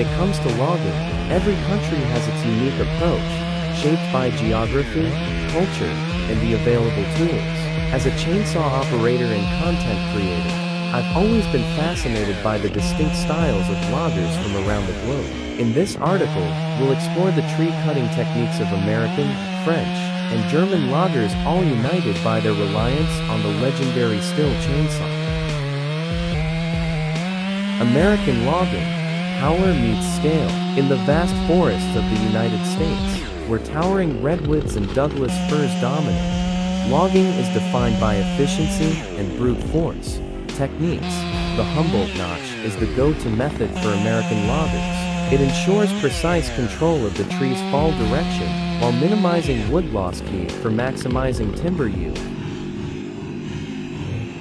When it comes to logging, every country has its unique approach, shaped by geography, culture, and the available tools. As a chainsaw operator and content creator, I've always been fascinated by the distinct styles of loggers from around the globe. In this article, we'll explore the tree-cutting techniques of American, French, and German loggers, all united by their reliance on the legendary STIHL chainsaw. American logging. Power meets scale. In the vast forests of the United States, where towering redwoods and Douglas firs dominate, logging is defined by efficiency and brute force. Techniques. The Humboldt notch is the go-to method for American loggers. It ensures precise control of the tree's fall direction while minimizing wood loss, key for maximizing timber yield.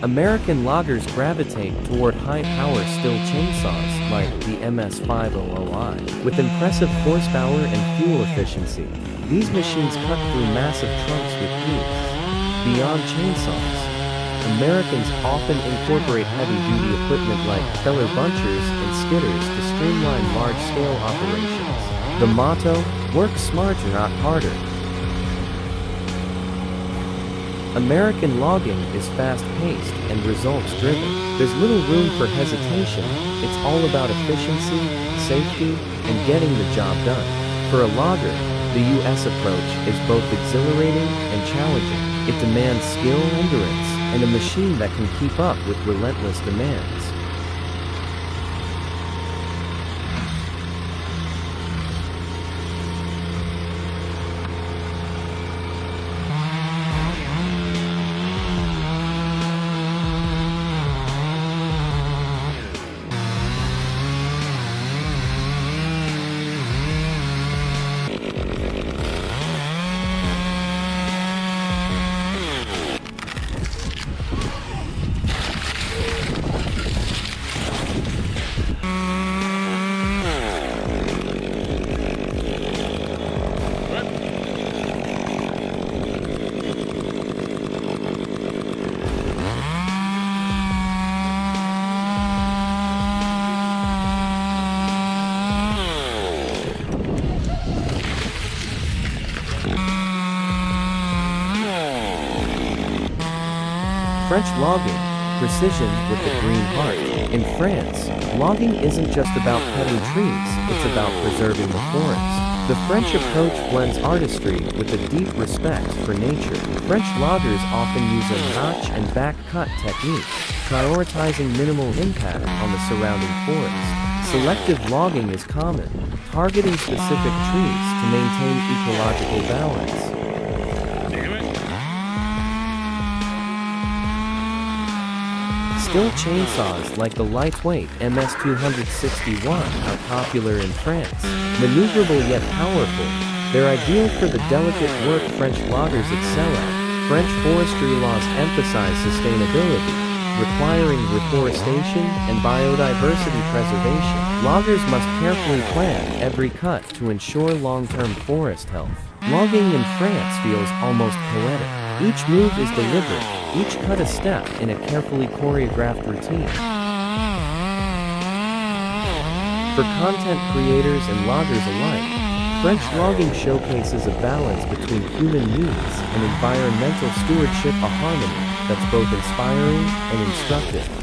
American loggers gravitate toward high-power STIHL chainsaws like the MS500i. With impressive horsepower and fuel efficiency, these machines cut through massive trunks with ease. Beyond chainsaws, Americans often incorporate heavy-duty equipment like feller bunchers and skidders to streamline large-scale operations. The motto, work smarter, not harder. American logging is fast-paced and results-driven. There's little room for hesitation. It's all about efficiency, safety, and getting the job done. For a logger, the U.S. approach is both exhilarating and challenging. It demands skill, endurance, and a machine that can keep up with relentless demands. French logging, precision with the green heart. In France, logging isn't just about cutting trees, it's about preserving the forest. The French approach blends artistry with a deep respect for nature. French loggers often use a notch and back cut technique, prioritizing minimal impact on the surrounding forest. Selective logging is common, targeting specific trees to maintain ecological balance. STIHL chainsaws like the lightweight MS261 are popular in France. Maneuverable yet powerful, they're ideal for the delicate work French loggers excel at. French forestry laws emphasize sustainability, requiring reforestation and biodiversity preservation. Loggers must carefully plan every cut to ensure long-term forest health. Logging in France feels almost poetic. Each move is deliberate, each cut a step in a carefully choreographed routine. For content creators and loggers alike, French logging showcases a balance between human needs and environmental stewardship, a harmony that's both inspiring and instructive.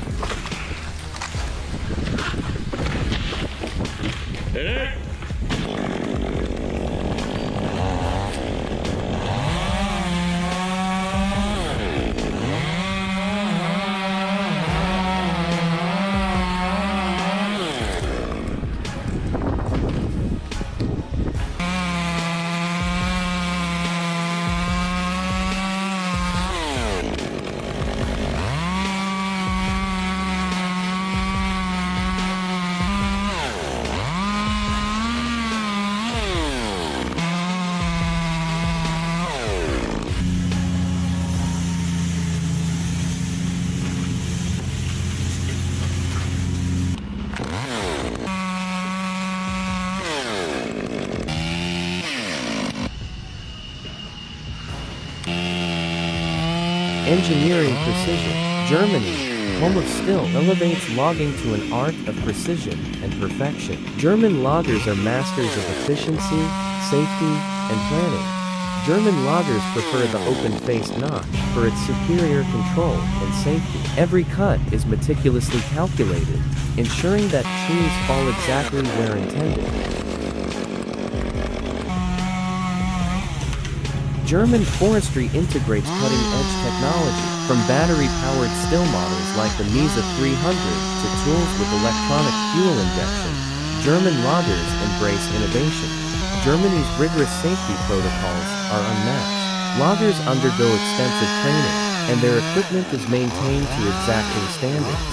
Engineering precision. Germany, home of STIHL, elevates logging to an art of precision and perfection. German loggers are masters of efficiency, safety, and planning. German loggers prefer the open-faced notch for its superior control and safety. Every cut is meticulously calculated, ensuring that trees fall exactly where intended. German forestry integrates cutting-edge technology, from battery-powered STIHL models like the Mesa 300 to tools with electronic fuel injection. German loggers embrace innovation. Germany's rigorous safety protocols are unmatched. Loggers undergo extensive training, and their equipment is maintained to exacting standards.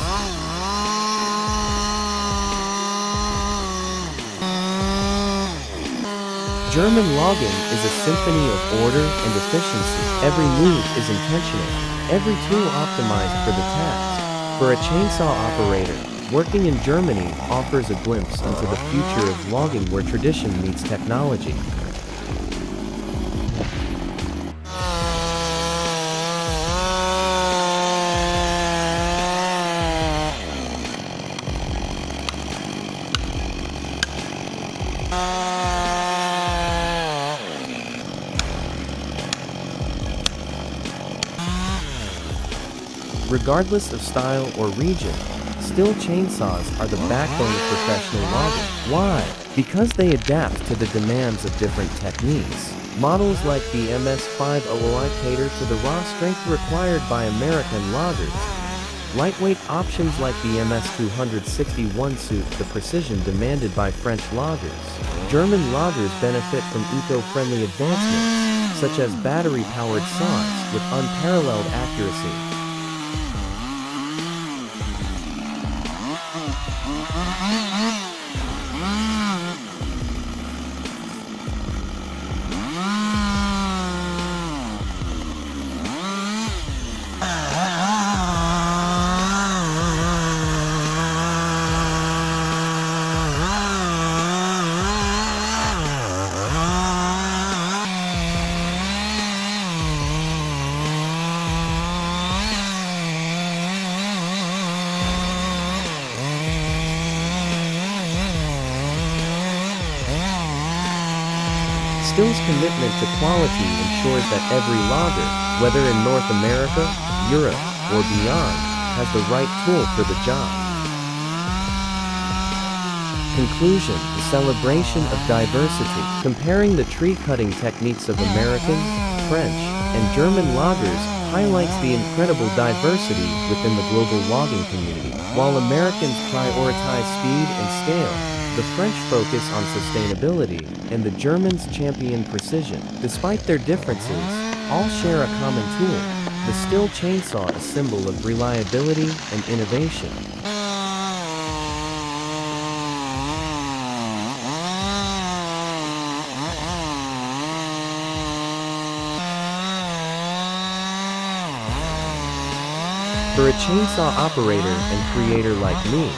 German logging is a symphony of order and efficiency. Every move is intentional, every tool optimized for the task. For a chainsaw operator, working in Germany offers a glimpse into the future of logging where tradition meets technology. Regardless of style or region, STIHL chainsaws are the backbone of professional logging. Why? Because they adapt to the demands of different techniques. Models like the MS-500 cater to the raw strength required by American loggers. Lightweight options like the MS-261 suit the precision demanded by French loggers. German loggers benefit from eco-friendly advancements, such as battery-powered saws with unparalleled accuracy. STIHL's commitment to quality ensures that every logger, whether in North America, Europe, or beyond, has the right tool for the job. Conclusion: the celebration of diversity. Comparing the tree-cutting techniques of American, French, and German loggers highlights the incredible diversity within the global logging community. While Americans prioritize speed and scale, the French focus on sustainability, and the Germans champion precision. Despite their differences, all share a common tool. The STIHL chainsaw, a symbol of reliability and innovation. For a chainsaw operator and creator like me,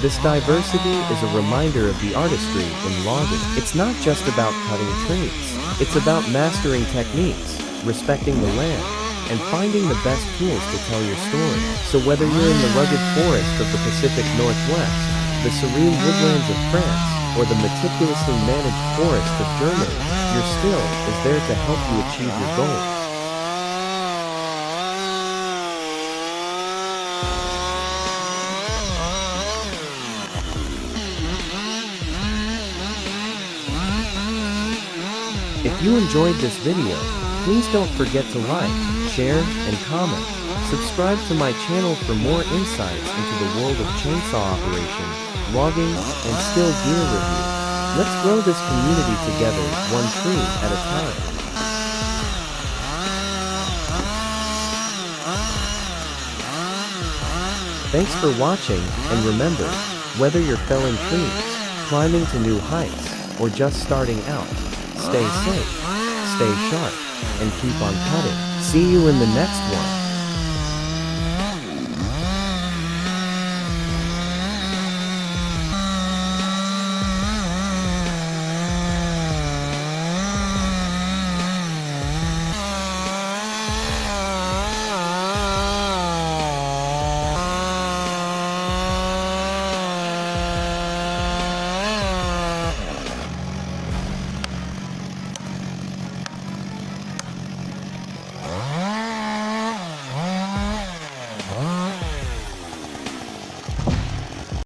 this diversity is a reminder of the artistry in logging. It's not just about cutting trees. It's about mastering techniques, respecting the land, and finding the best tools to tell your story. So whether you're in the rugged forest of the Pacific Northwest, the serene woodlands of France, or the meticulously managed forests of Germany, your STIHL is there to help you achieve your goals. If you enjoyed this video, please don't forget to like, share, and comment. Subscribe to my channel for more insights into the world of chainsaw operation, logging, and STIHL gear review. Let's grow this community together, one tree at a time. Thanks for watching, and remember, whether you're felling trees, climbing to new heights, or just starting out, stay safe, stay sharp, and keep on cutting. See you in the next one.